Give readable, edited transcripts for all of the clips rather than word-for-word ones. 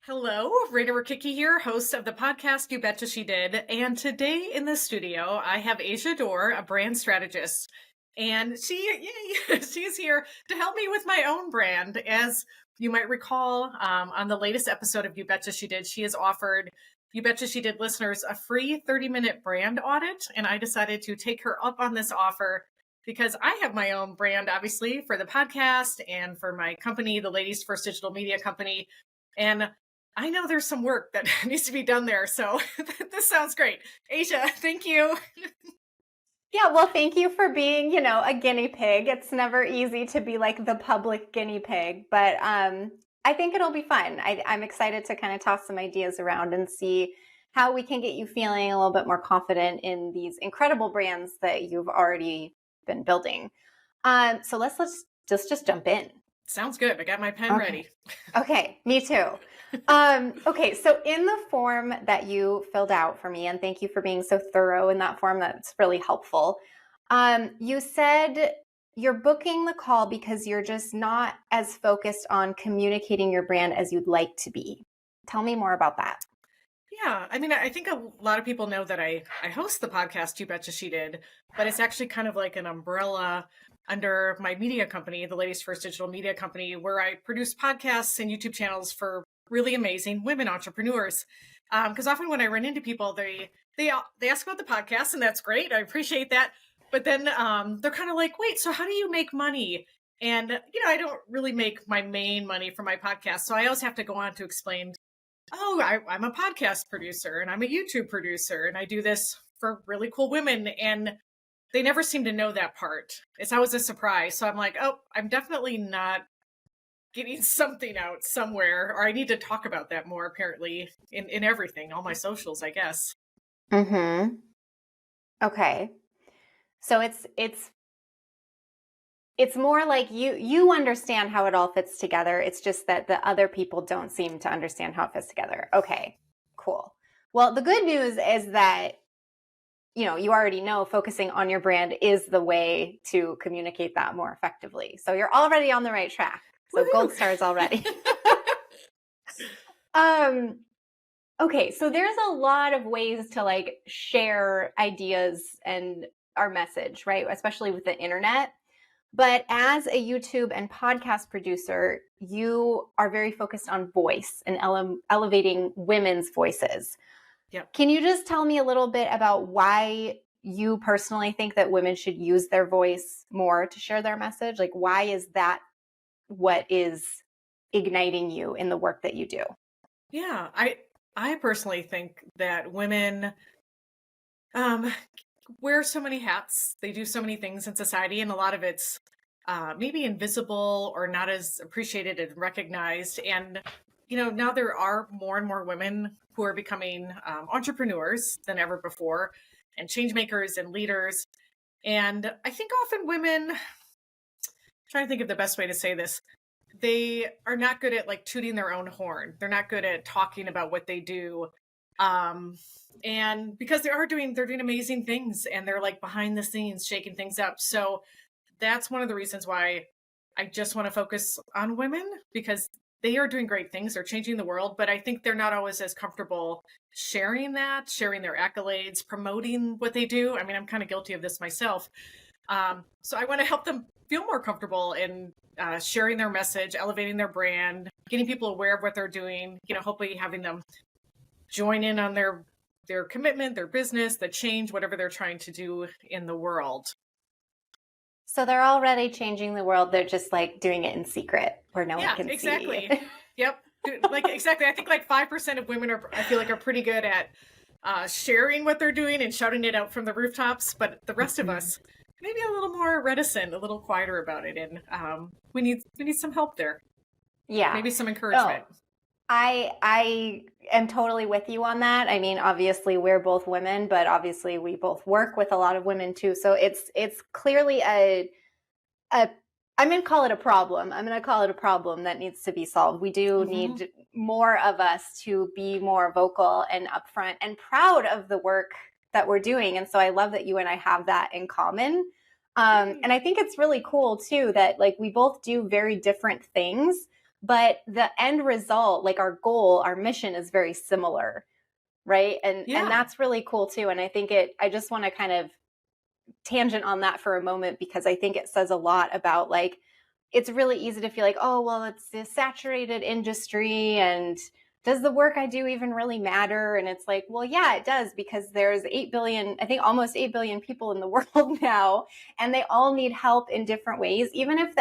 Hello, Rayna Rokicki here, host of the podcast You Betcha She Did. And today in the studio, I have Dore, a brand strategist. And she's here to help me with my own brand. As you might recall, on the latest episode of You Betcha She Did, she has offered You Betcha She Did listeners a free 30-minute brand audit. And I decided to take her up on this offer because I have my own brand, obviously, for the podcast and for my company, the Ladies First Digital Media Company. And I know there's some work that needs to be done there. So this sounds great. Asia, thank you. Yeah, well, thank you for being, a guinea pig. It's never easy to be like the public guinea pig, but I think it'll be fun. I'm excited to kind of toss some ideas around and see how we can get you feeling a little bit more confident in these incredible brands that you've already been building. So let's just jump in. Sounds good. I got my pen ready. Okay, me too. Okay, so in the form that you filled out for me, and thank you for being so thorough in that form, that's really helpful. You said you're booking the call because you're just not as focused on communicating your brand as you'd like to be. Tell me more about that. Yeah, I mean, I think a lot of people know that I host the podcast You Betcha She Did, but it's actually kind of like an umbrella under my media company, the Ladies First Digital Media Company, where I produce podcasts and YouTube channels for really amazing women entrepreneurs. Because often when I run into people, they ask about the podcast, and that's great. I appreciate that. But then they're kind of like, wait, so how do you make money? And, I don't really make my main money from my podcast. So I always have to go on to explain, I'm a podcast producer and I'm a YouTube producer and I do this for really cool women. And they never seem to know that part. It's always a surprise. So I'm like, I'm definitely not getting something out somewhere, or I need to talk about that more, apparently, in everything, all my socials, I guess. Mm-hmm. Okay. So it's more like you understand how it all fits together. It's just that the other people don't seem to understand how it fits together. Okay, cool. Well, the good news is that you already know focusing on your brand is the way to communicate that more effectively. So you're already on the right track. So Woo-hoo! Gold stars already. Okay, so there's a lot of ways to share ideas and our message, right? Especially with the internet. But as a YouTube and podcast producer, you are very focused on voice and elevating women's voices. Yep. Can you just tell me a little bit about why you personally think that women should use their voice more to share their message? Like, why is that what is igniting you in the work that you do? Yeah, I personally think that women wear so many hats. They do so many things in society, and a lot of it's maybe invisible or not as appreciated and recognized. And now there are more and more women who are becoming entrepreneurs than ever before, and changemakers and leaders. And I think often women, I'm trying to think of the best way to say this, they are not good at tooting their own horn. They're not good at talking about what they do. And because they're doing amazing things, and they're behind the scenes shaking things up. So that's one of the reasons why I just want to focus on women, because they are doing great things. They're changing the world, but I think they're not always as comfortable sharing their accolades, promoting what they do. I mean, I'm kind of guilty of this myself. So I want to help them feel more comfortable in sharing their message, elevating their brand, getting people aware of what they're doing, hopefully having them join in on their commitment, their business, the change, whatever they're trying to do in the world. So they're already changing the world. They're just doing it in secret where no one can exactly. see. Yep. Exactly. I think 5% of women are pretty good at sharing what they're doing and shouting it out from the rooftops. But the rest of us, maybe a little more reticent, a little quieter about it. And we need some help there. Yeah. Maybe some encouragement. Oh, I am totally with you on that. I mean, obviously we're both women, but obviously we both work with a lot of women too. So it's clearly I'm going to call it a problem. I'm going to call it a problem that needs to be solved. We do need more of us to be more vocal and upfront and proud of the work that we're doing. And so I love that you and I have that in common. And I think it's really cool too that we both do very different things, but the end result, like our goal, our mission is very similar, right? And that's really cool too. And I think I just want to kind of tangent on that for a moment, because I think it says a lot about, like, it's really easy to feel like, oh, well, it's a saturated industry, and does the work I do even really matter? And it's like, well, yeah, it does, because there's 8 billion, I think almost 8 billion people in the world now, and they all need help in different ways. Even if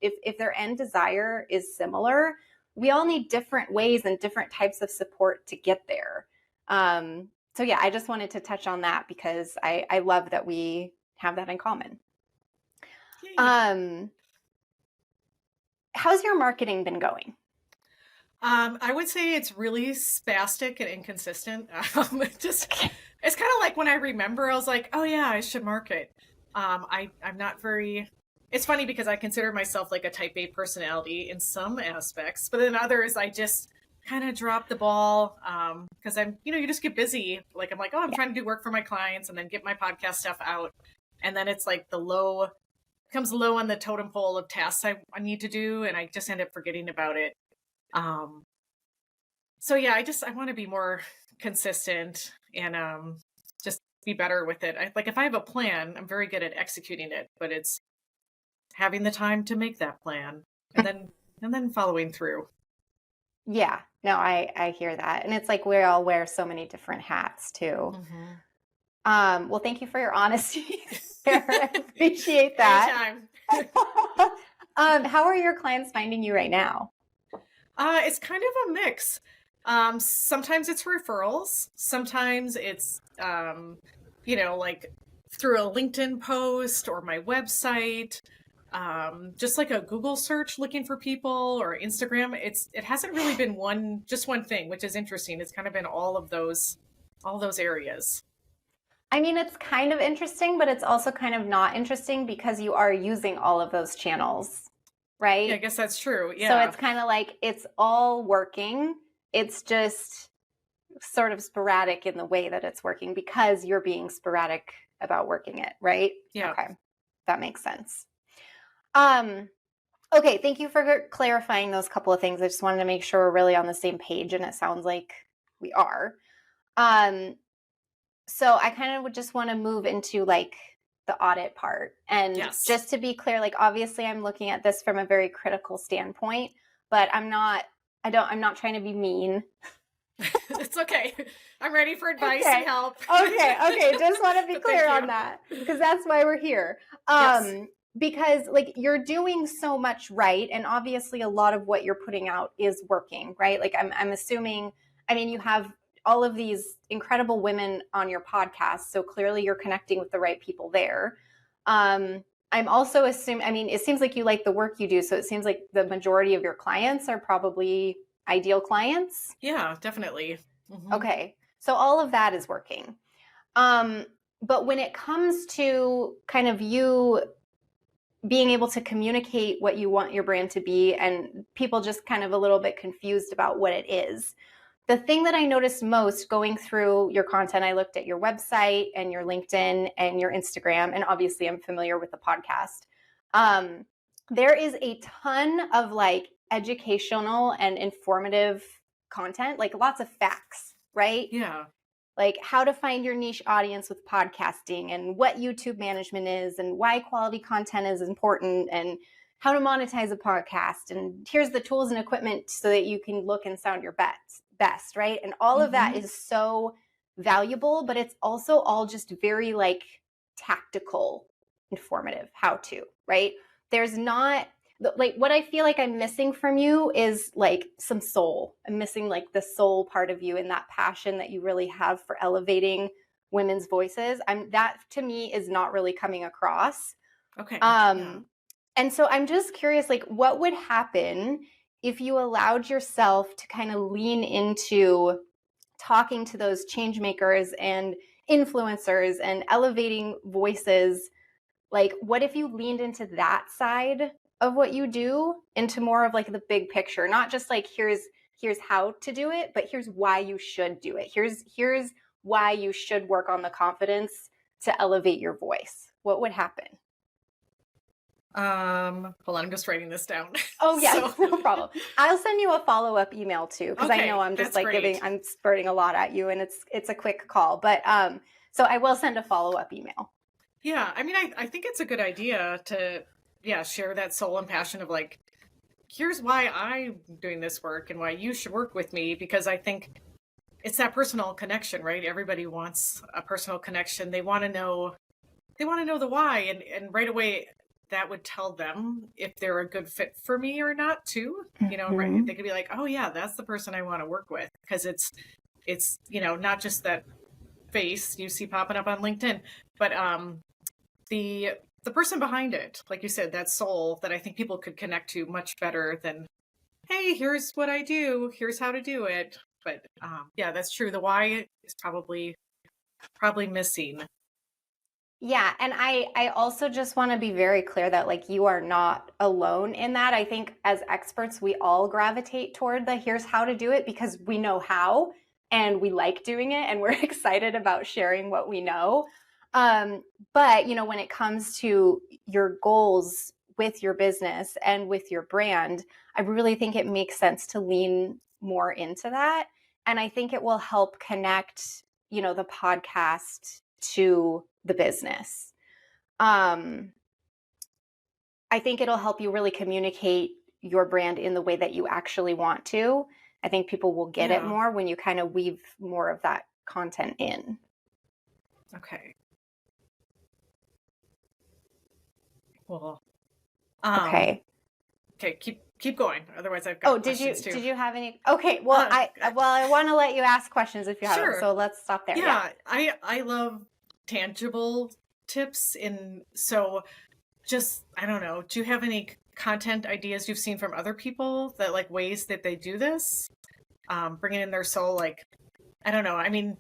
if their end desire is similar, we all need different ways and different types of support to get there. So yeah, I just wanted to touch on that, because I love that we have that in common. How's your marketing been going? I would say it's really spastic and inconsistent. It's kind of like when I remember, I was like, oh yeah, I should market. I'm not very, it's funny because I consider myself like a type A personality in some aspects, but in others, I just kind of drop the ball. Cause you just get busy. Like, I'm like, oh, I'm trying to do work for my clients and then get my podcast stuff out. And then it's like comes low on the totem pole of tasks I need to do. And I just end up forgetting about it. So yeah, I want to be more consistent and just be better with it. Like, if I have a plan, I'm very good at executing it, but it's having the time to make that plan and then following through. Yeah, no, I hear that. And it's like we all wear so many different hats too. Mm-hmm. Well, thank you for your honesty. I appreciate that. How are your clients finding you right now? It's kind of a mix. Sometimes it's referrals. Sometimes it's, like through a LinkedIn post or my website, just like a Google search looking for people, or Instagram. It hasn't really been just one thing, which is interesting. It's kind of been all those areas. I mean, it's kind of interesting, but it's also kind of not interesting, because you are using all of those channels, right? Yeah, I guess that's true. Yeah. So it's kind of like it's all working. It's just sort of sporadic in the way that it's working, because you're being sporadic about working it, right? Yeah. Okay. That makes sense. Okay, thank you for clarifying those couple of things. I just wanted to make sure we're really on the same page, and it sounds like we are. So I kind of would just want to move into like the audit part. And just to be clear, like, obviously I'm looking at this from a very critical standpoint, but I'm not trying to be mean. It's okay. I'm ready for advice and help. Okay. Just want to be clear on that, because that's why we're here. Because like, you're doing so much right, and obviously a lot of what you're putting out is working, right? Like, I'm assuming, I mean, you have all of these incredible women on your podcast, so clearly you're connecting with the right people there. I'm also assuming, I mean, it seems like you like the work you do, so it seems like the majority of your clients are probably ideal clients. Yeah, definitely. Mm-hmm. Okay, so all of that is working. But when it comes to kind of you being able to communicate what you want your brand to be, and people just kind of a little bit confused about what it is, the thing that I noticed most going through your content, I looked at your website and your LinkedIn and your Instagram, and obviously I'm familiar with the podcast. There is a ton of like educational and informative content, like lots of facts, right? Yeah. Like how to find your niche audience with podcasting, and what YouTube management is, and why quality content is important, and how to monetize a podcast. And here's the tools and equipment so that you can look and sound your best, right? And all of that is so valuable, but it's also all just very like tactical, informative, how to, right? There's not like, what I feel like I'm missing from you is like some soul. I'm missing like the soul part of you, and that passion that you really have for elevating women's voices. That to me is not really coming across. Okay. And so I'm just curious, like, what would happen if you allowed yourself to kind of lean into talking to those change makers and influencers and elevating voices? Like, what if you leaned into that side of what you do, into more of like the big picture, not just like here's how to do it, but here's why you should do it. Here's why you should work on the confidence to elevate your voice. What would happen? Hold on, I'm just writing this down. Oh yes, So, no problem. I'll send you a follow-up email too, because I know okay, I'm just that's like great. I'm spurting a lot at you, and it's a quick call. But so I will send a follow-up email. Yeah, I mean, I think it's a good idea to, yeah, share that soul and passion of like, here's why I'm doing this work and why you should work with me, because I think it's that personal connection, right? Everybody wants a personal connection. They want to know the why, and right away that would tell them if they're a good fit for me or not too. You know, right? Mm-hmm. They could be like, "Oh yeah, that's the person I want to work with," because it's, you know, not just that face you see popping up on LinkedIn, but the the person behind it, like you said, that soul that I think people could connect to much better than, hey, here's what I do, here's how to do it. But yeah, that's true. The why is probably missing. Yeah, and I also just want to be very clear that like you are not alone in that. I think as experts we all gravitate toward the here's how to do it because we know how and we like doing it and we're excited about sharing what we know. Um, but you know, when it comes to your goals with your business and with your brand, I really think it makes sense to lean more into that. And I think it will help connect, you know, the podcast to the business. Um, I think it'll help you really communicate your brand in the way that you actually want to. I think people will get it Yeah. more when you kind of weave more of that content in. Okay. Well, Okay. okay, keep going. Otherwise, I've Oh, got questions too. did you have any? Okay, well, Uh, I want to let you ask questions if you have them. sure. So let's stop there. Yeah. Yeah, I love tangible tips, and so just I don't know. Do you have any content ideas you've seen from other people that like ways that they do this? Bringing in their soul, like I don't know. I mean,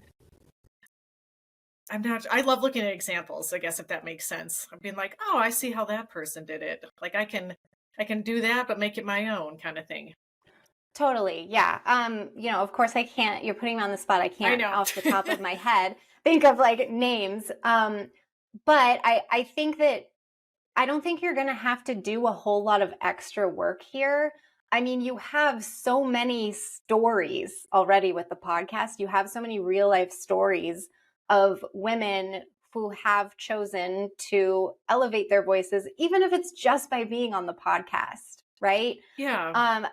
I'm not. I love looking at examples. I guess if that makes sense. I'm being like, oh, I see how that person did it. Like I can do that, but make it my own kind of thing. Totally. Yeah. You know, of course I can't, you're putting me on the spot. I I can't know. off the top of my head think of like names. But I think that I don't think you're going to have to do a whole lot of extra work here. I mean, you have so many stories already with the podcast. You have so many real life stories of women who have chosen to elevate their voices, even if it's just by being on the podcast, right? Yeah.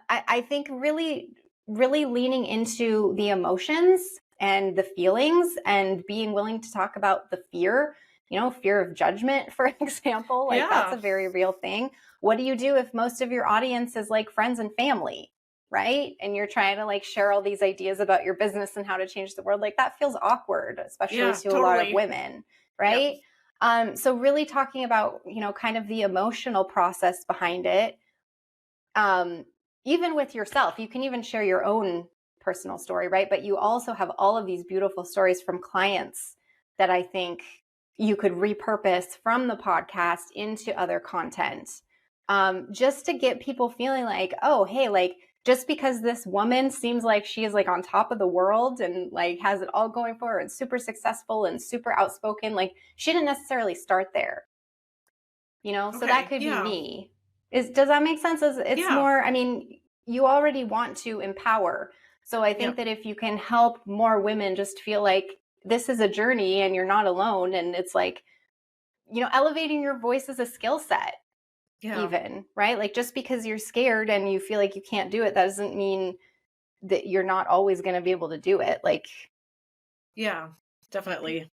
I think really leaning into the emotions and the feelings and being willing to talk about the fear, you know, fear of judgment, for example, like that's Yeah. a very real thing. What do you do if most of your audience is like friends and family, right? And you're trying to like share all these ideas about your business and how to change the world? Like that feels awkward, especially Yeah. to a lot of Totally. women, Yep. right? So really talking about, you know, kind of the emotional process behind it. Um, Even with yourself, you can even share your own personal story, right? But you also have all of these beautiful stories from clients that I think you could repurpose from the podcast into other content, just to get people feeling like, oh, hey, like just because this woman seems like she is like on top of the world and like has it all going for her and super successful and super outspoken, like she didn't necessarily start there, you know? So that Okay. could be Yeah. me. Does that make sense? It's Yeah. more, I mean, you already want to empower. So I think Yep. that if you can help more women just feel like this is a journey and you're not alone, and it's like, you know, elevating your voice is a skill set, Yeah. even, right? Like just because you're scared and you feel like you can't do it, that doesn't mean that you're not always going to be able to do it. Like, Yeah. Definitely.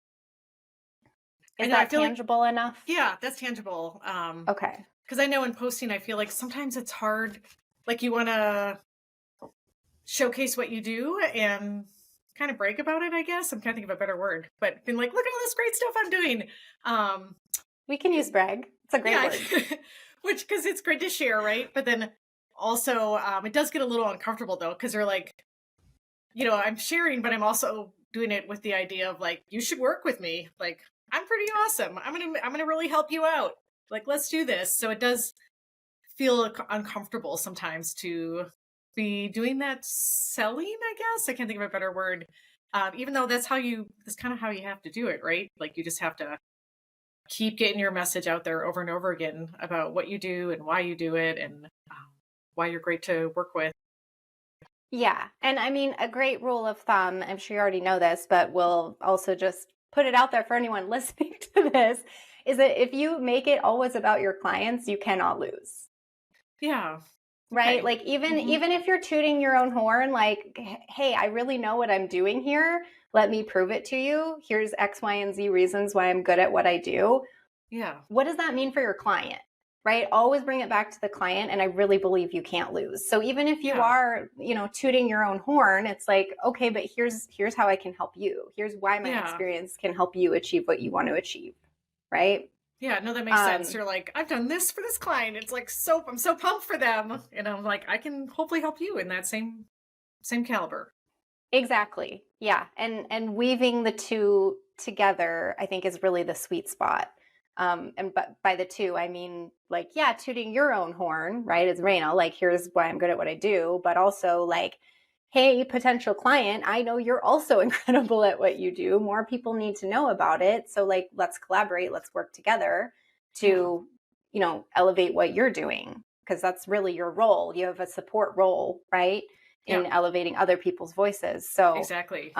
I is know. I that feel like tangible enough? yeah, that's tangible. Okay. Because I know in posting, I feel like sometimes it's hard. Like you want to showcase what you do and kind of brag about it. I guess I'm trying to think of a better word, but been like, look at all this great stuff I'm doing. Um, We can use brag. It's a great yeah, word. which because it's great to share, right? But then also, it does get a little uncomfortable though, because they're like, you know, I'm sharing, but I'm also doing it with the idea of like, you should work with me. Like, I'm pretty awesome. I'm gonna really help you out. Like, let's do this. So it does feel uncomfortable sometimes to be doing that selling. I guess I can't think of a better word. Even though that's kind of how you have to do it, right? Like, you just have to keep getting your message out there over and over again about what you do and why you do it, and why you're great to work with. Yeah. And I mean, a great rule of thumb, I'm sure you already know this, but we'll also just put it out there for anyone listening to this, is that if you make it always about your clients, you cannot lose. Yeah. Right? Okay. Like even Mhm. even if you're tooting your own horn, like, hey, I really know what I'm doing here. Let me prove it to you. Here's X, Y, and Z reasons why I'm good at what I do. Yeah. What does that mean for your client? Right? Always bring it back to the client. And I really believe you can't lose. So even if you Yeah. are, tooting your own horn, it's like, okay, but here's how I can help you. Here's why my Yeah. experience can help you achieve what you want to achieve. Right? Yeah, no, that makes sense. You're like, I've done this for this client. It's like I'm so pumped for them. And I'm like, I can hopefully help you in that same caliber. Exactly. Yeah. And weaving the two together, I think, is really the sweet spot. And but by the two, I mean, like, yeah, tooting your own horn, right? As Rayna, like, here's why I'm good at what I do, but also like, hey, potential client, I know you're also incredible at what you do. More people need to know about it. So like, let's collaborate, let's work together Yeah. to, elevate what you're doing. Because that's really your role. You have a support role, right? Yeah. In elevating other people's voices. So, Exactly.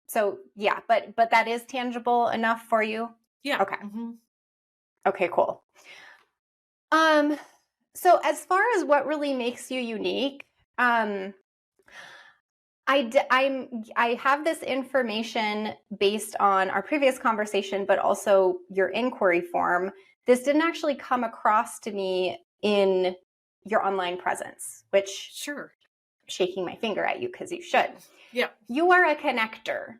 so yeah, but that is tangible enough for you. Yeah. Okay. Hmm. Okay, cool. So as far as what really makes you unique, I have this information based on our previous conversation, but also your inquiry form. This didn't actually come across to me in your online presence, which Sure. I'm shaking my finger at you because you should. Yeah. You are a connector,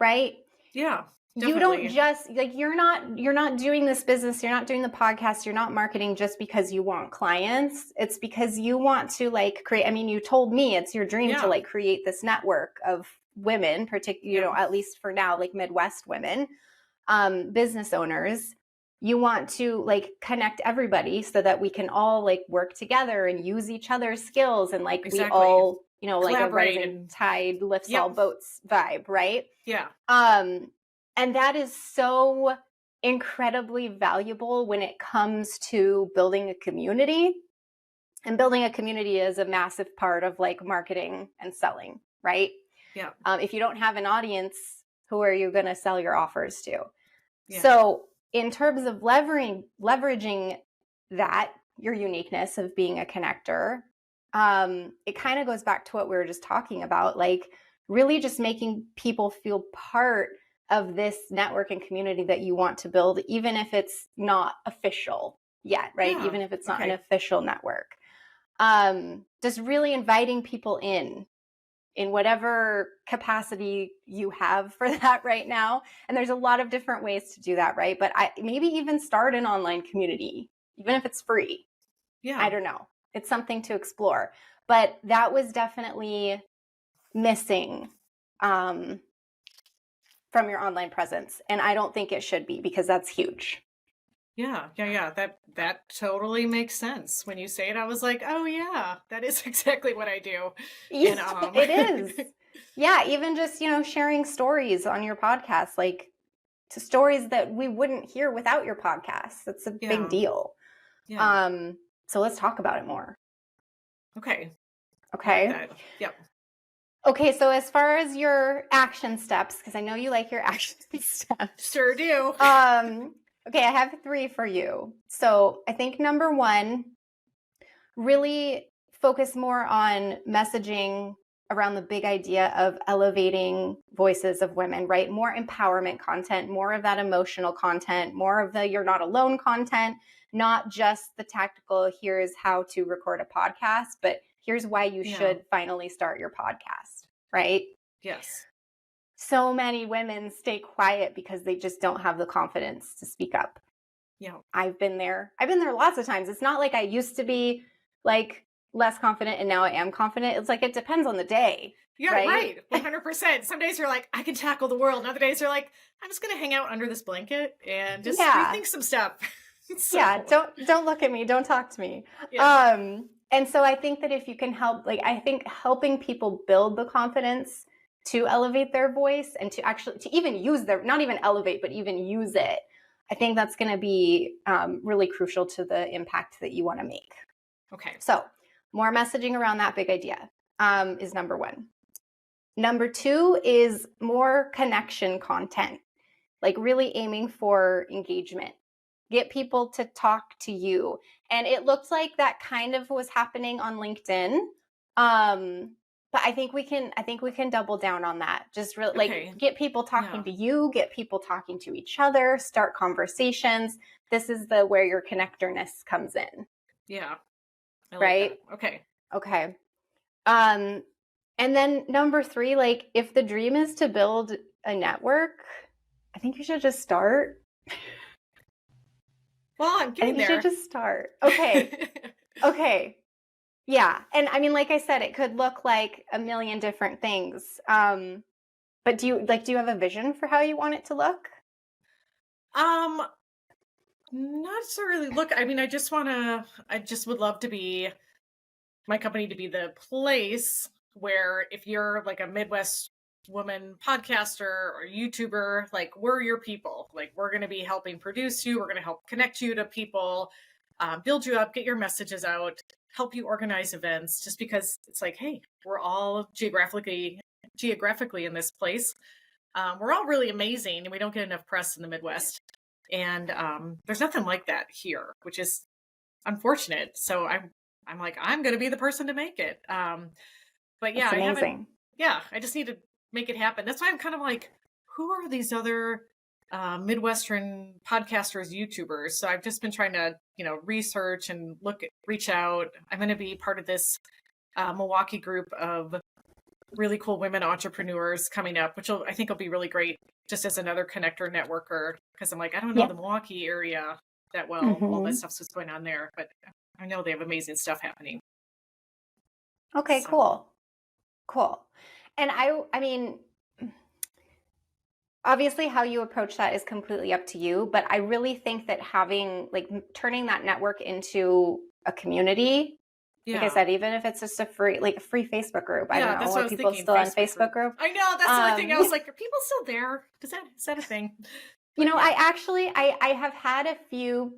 right? Yeah. You don't Definitely. just like you're not doing this business, you're not doing the podcast, you're not marketing just because you want clients. It's because you want to like create, I mean, you told me it's your dream to Yeah. like create this network of women, particularly, Yeah. at least for now, like Midwest women, business owners. You want to like connect everybody so that we can all like work together and use each other's skills and like we Exactly. all, like a Collaborate rising and tide lifts all yep. boats vibe, right? Yeah. And that is so incredibly valuable when it comes to building a community. And building a community is a massive part of like marketing and selling, right? Yeah. If you don't have an audience, who are you going to sell your offers to? Yeah. So, in terms of leveraging that, your uniqueness of being a connector, it kind of goes back to what we were just talking about, like really just making people feel part of this network and community that you want to build, even if it's not official yet, right? Yeah. Even if it's not an Okay. official network. Just really inviting people in whatever capacity you have for that right now. And there's a lot of different ways to do that, right? But maybe even start an online community, even if it's free. Yeah. I don't know. It's something to explore. But that was definitely missing from your online presence. And I don't think it should be because that's huge. Yeah. Yeah. Yeah. That totally makes sense. When you say it, I was like, oh yeah, that is exactly what I do. And It is. Yeah, even just, sharing stories on your podcast, like to stories that we wouldn't hear without your podcast. That's a big yeah. deal. Yeah. So let's talk about it more. Okay. I like Okay. that. Yep. Okay, so as far as your action steps, because I know you like your action steps. Sure do. Okay, I have 3 for you. So I think number 1, really focus more on messaging around the big idea of elevating voices of women, right? More empowerment content, more of that emotional content, more of the you're not alone content, not just the tactical, here's how to record a podcast, but here's why you should finally start your podcast, right? Yes. So many women stay quiet because they just don't have the confidence to speak up. Yeah. I've been there lots of times. It's not like I used to be like less confident and now I am confident. It's like it depends on the day. Yeah, right. 100%. Some days you're like, I can tackle the world. And other days you're like, I'm just gonna hang out under this blanket and just Yeah. rethink some stuff. Yeah, don't look at me, don't talk to me. Yeah. And so I think that if you can help, like I think helping people build the confidence to elevate their voice and to actually, to even use their, not even elevate, but even use it, I think that's going to be really crucial to the impact that you want to make. Okay. So more messaging around that big idea is number one. Number two is more connection content, like really aiming for engagement. Get people to talk to you. And it looked like that kind of was happening on LinkedIn. But I think we can double down on that. Just really like get people talking to you, get people talking to each other, start conversations. This is where your connectorness comes in. Yeah. I like right? that. Okay. Okay. And then number three, like if the dream is to build a network, I think you should just start. Well, I'm getting there. You should just start. Okay. Okay. Yeah. And I mean, like I said, it could look like a million different things. But do you have a vision for how you want it to look? Not necessarily look. I mean, I just would love to be my company to be the place where if you're like a Midwest woman podcaster or YouTuber, like we're your people. Like we're going to be helping produce you. We're going to help connect you to people, build you up, get your messages out, help you organize events. Just because it's like, hey, we're all geographically in this place. We're all really amazing, and we don't get enough press in the Midwest. And there's nothing like that here, which is unfortunate. So I'm like, I'm going to be the person to make it. But yeah, that's amazing. I just need to make it happen. That's why I'm kind of like, who are these other Midwestern podcasters, YouTubers? So I've just been trying to, research and reach out. I'm going to be part of this Milwaukee group of really cool women entrepreneurs coming up, which I think will be really great just as another connector networker. Because I'm like, I don't know the Milwaukee area that well. Mm-hmm. All that stuff's what's going on there, but I know they have amazing stuff happening. Okay, so. Cool. And I mean, obviously how you approach that is completely up to you, but I really think that turning that network into a community, like I said, even if it's just a free Facebook group. I don't know, are people still on Facebook group? I know, that's the only thing. I was like, are people still there? Is that a thing? But, I have had a few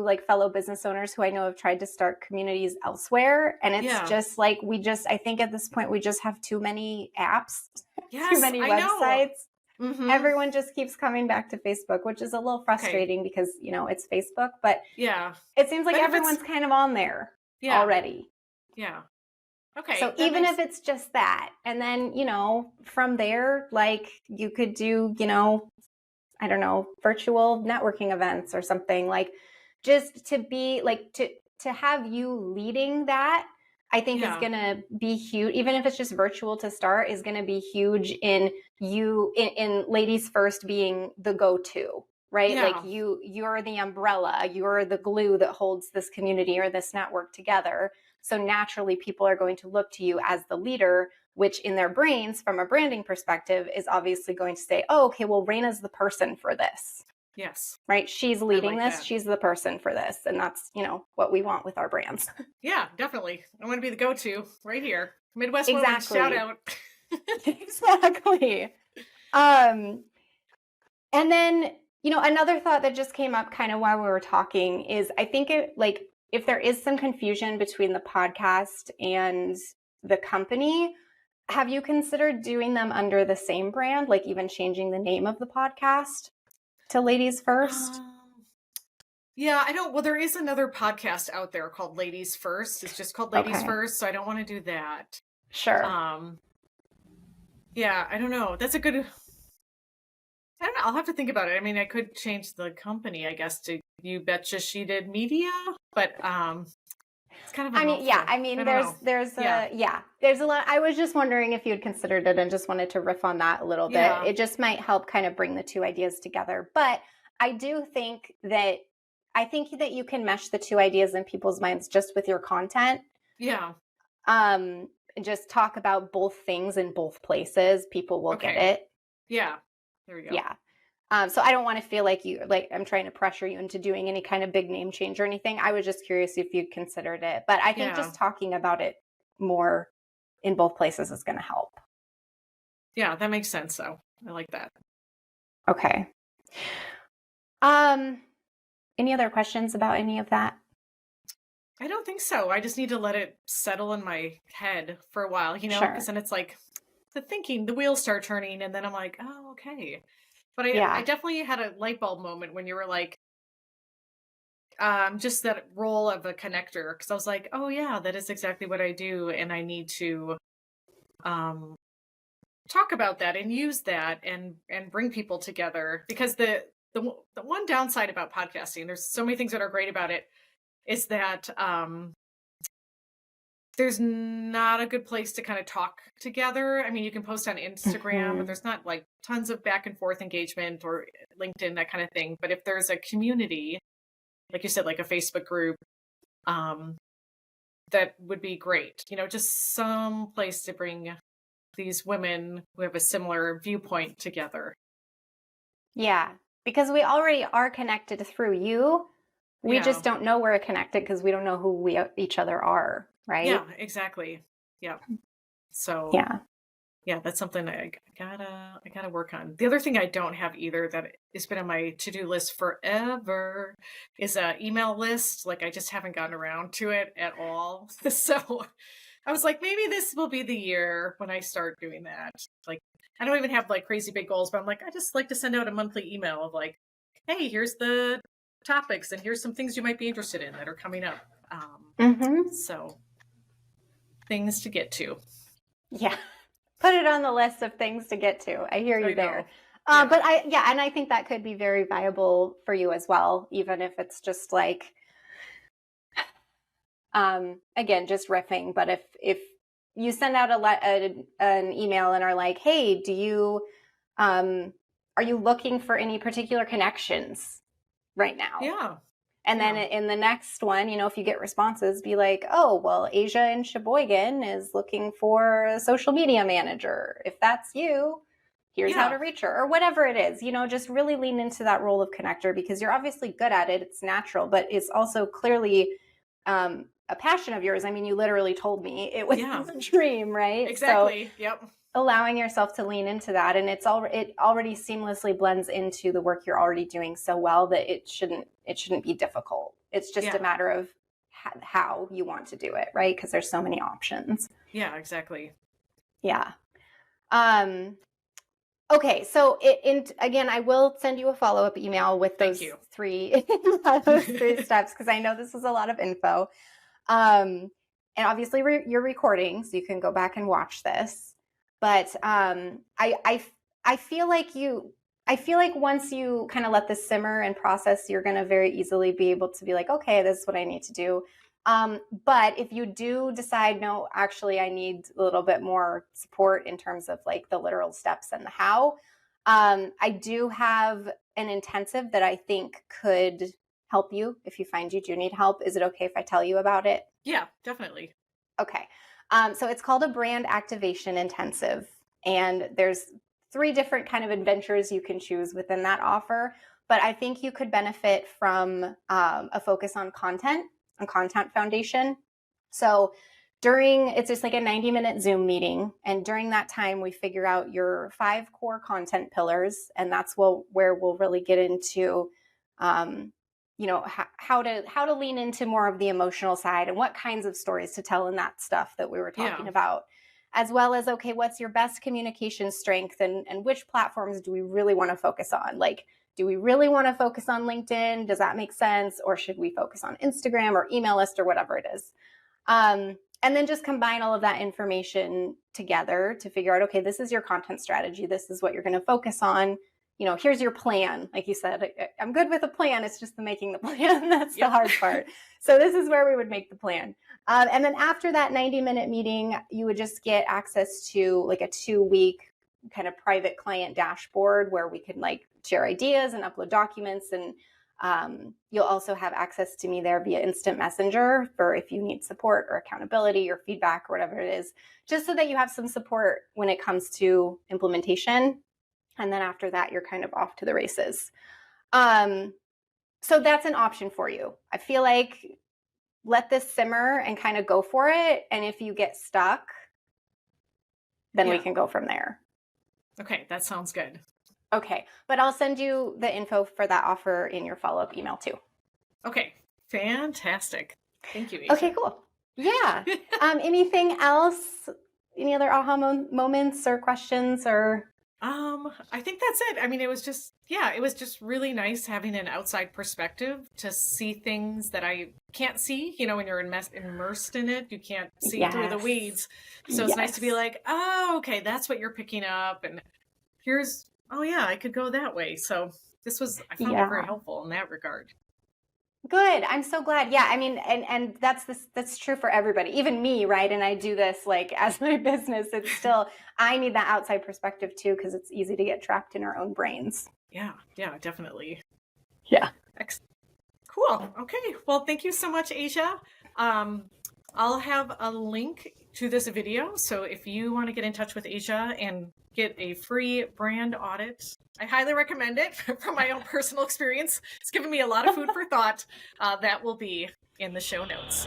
like fellow business owners who I know have tried to start communities elsewhere. And it's just like, I think at this point, we just have too many apps, too many websites. Mm-hmm. Everyone just keeps coming back to Facebook, which is a little frustrating because, it's Facebook, but it seems like everyone's kind of on there already. Yeah. Okay. So even if it's just that, and then, from there, like you could do, I don't know, virtual networking events or something, like just to be like, to have you leading that, I think is going to be huge. Even if it's just virtual to start, is going to be huge in ladies first being the go-to, right? Yeah. Like you're the umbrella, you're the glue that holds this community or this network together. So naturally people are going to look to you as the leader, which in their brains from a branding perspective is obviously going to say, oh, okay, well, Rayna's the person for this. Yes. Right. She's leading this. That. She's the person for this. And that's, what we want with our brands. Yeah, definitely. I want to be the go-to right here. Midwest woman, shout out. Exactly. And then, another thought that just came up kind of while we were talking is I think if there is some confusion between the podcast and the company, have you considered doing them under the same brand, like even changing the name of the podcast to Ladies First? Yeah, I don't. Well, there is another podcast out there called Ladies First. It's just called Ladies First, so I don't want to do that. Sure. Yeah, I don't know. That's a good. I don't know. I'll have to think about it. I mean, I could change the company, I guess, to You Betcha She Did Media, but it's kind of. There's a lot. I was just wondering if you had considered it and just wanted to riff on that a little bit. It just might help kind of bring the two ideas together. But I do think that you can mesh the two ideas in people's minds just with your content. Yeah. Just talk about both things in both places. People will get it. Yeah. There we go. Yeah. So I don't want to feel like I'm trying to pressure you into doing any kind of big name change or anything. I was just curious if you'd considered it. But I think just talking about it more in both places is going to help. Yeah, that makes sense though. I like that. Okay. Any other questions about any of that? I don't think so. I just need to let it settle in my head for a while, because Sure. then it's like the wheels start turning, and then I'm like, oh, okay. But I Yeah. definitely had a light bulb moment when you were like, just that role of a connector, because I was like, oh yeah, that is exactly what I do, and I need to um talk about that and use that and bring people together, because the one downside about podcasting, there's so many things that are great about it, is that there's not a good place to kind of talk together. I mean, you can post on Instagram, but Hmm. there's not like tons of back and forth engagement, or LinkedIn, that kind of thing. But if there's a community, like you said, like a Facebook group, um, that would be great. Just some place to bring these women who have a similar viewpoint together. Yeah. Because we already are connected through you. We Yeah. just don't know we're connected because we don't know who we each other are, Yeah, right? exactly. Yeah. So Yeah. yeah, that's something I gotta work on. The other thing I don't have either, that has been on my to-do list forever, is a email list. Like, I just haven't gotten around to it at all. So I was like, maybe this will be the year when I start doing that. Like, I don't even have like crazy big goals, but I'm like, I just like to send out a monthly email of like, hey, here's the topics and here's some things you might be interested in that are coming up. Hmm. So things to get to. Yeah. Put it on the list of things to get to. I hear I you there. know. Yeah. But yeah, and I think that could be very viable for you as well, even if it's just like, again, just riffing. But if you send out an email and are like, hey, um, are you looking for any particular connections right now? Yeah. And then Yeah. in the next one, if you get responses, be like, oh, well, Asia in Sheboygan is looking for a social media manager. If that's you, here's how Yeah. to reach her, or whatever it is. Just really lean into that role of connector because you're obviously good at it. It's natural, but it's also clearly a passion of yours. I mean, you literally told me it was Yeah. a dream, right? So Exactly. Yep. allowing yourself to lean into that, and it already seamlessly blends into the work you're already doing so well that it shouldn't be difficult. It's just a Yeah. matter of how you want to do it, right? Because there's so many options. Yeah, exactly. Yeah. um okay, so again, I will send you a follow-up email with Thank those you. three those three steps because I know this is a lot of info. um and obviously you're recording, so you can go back and watch this. But I feel like once you kind of let this simmer and process, you're going to very easily be able to be like, okay, this is what I need to do. But if you do decide, no, actually, I need a little bit more support in terms of like the literal steps and the how, I do have an intensive that I think could help you if you find you do need help. Is it okay if I tell you about it? Yeah, definitely. Okay. So it's called a brand activation intensive, and there's 3 different kind of adventures you can choose within that offer. But I think you could benefit from a focus on content foundation. So it's just like a 90-minute Zoom meeting, and during that time, we figure out your 5 core content pillars, and that's where we'll really get into um, how to lean into more of the emotional side and what kinds of stories to tell in that stuff that we were talking Yeah. about, as well as, okay, what's your best communication strength, and which platforms do we really want to focus on? Like, do we really want to focus on LinkedIn? Does that make sense? Or should we focus on Instagram or email list or whatever it is? And then just combine all of that information together to figure out, okay, this is your content strategy. This is what you're going to focus on. Here's your plan. Like you said, I'm good with a plan. It's just the making the plan. That's the Yep. hard part. So this is where we would make the plan. And then after that 90-minute meeting, you would just get access to like a 2-week kind of private client dashboard where we can like share ideas and upload documents. And you'll also have access to me there via instant messenger for if you need support or accountability or feedback or whatever it is, just so that you have some support when it comes to implementation. And then after that, you're kind of off to the races. So that's an option for you. I feel like let this simmer and kind of go for it. And if you get stuck, then we Yeah. can go from there. Okay, that sounds good. Okay, but I'll send you the info for that offer in your follow-up email too. Okay, fantastic. Thank you, Okay, Asia. cool. Yeah. Anything else? Any other aha moments or questions or? I think that's it. I mean, it was just really nice having an outside perspective to see things that I can't see. When you're immersed in it, you can't see through the Yes. weeds. So it's nice to be Yes. like, oh, okay, that's what you're picking up. And oh yeah, I could go that way. So I found it very Yeah. helpful in that regard. Good. I'm so glad. Yeah. I mean, and that's true for everybody, even me, right? And I do this like as my business. It's still, I need that outside perspective too, because it's easy to get trapped in our own brains. Yeah, definitely. Yeah. Excellent. Cool. Okay. Well, thank you so much, Asia. I'll have a link to this video. So if you want to get in touch with Asia and get a free brand audit, I highly recommend it from my own personal experience. It's given me a lot of food for thought. That will be in the show notes.